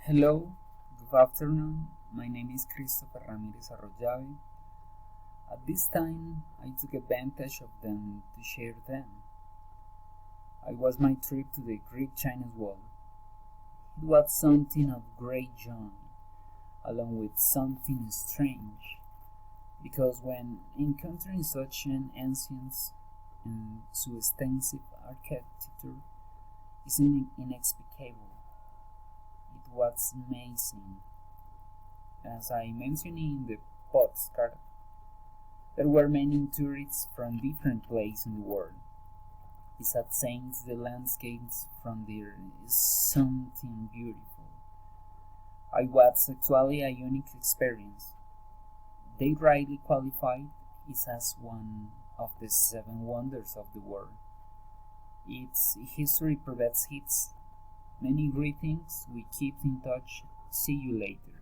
Hello, good afternoon. My name is Christopher Ramirez Arroyave. At this time, I took advantage of them to share them. I was my trip to the Greek Chinese Wall. It was something of great joy, along with something strange, because when encountering such an ancient and so extensive architecture is inexplicable. It was amazing. As I mentioned in the postcard, there were many tourists from different places in the world. Besides saying the landscapes from there is something beautiful. It was actually a unique experience. They rightly qualified it as one of the seven wonders of the world. Its history provides hits. Many greetings. We keep in touch. See you later.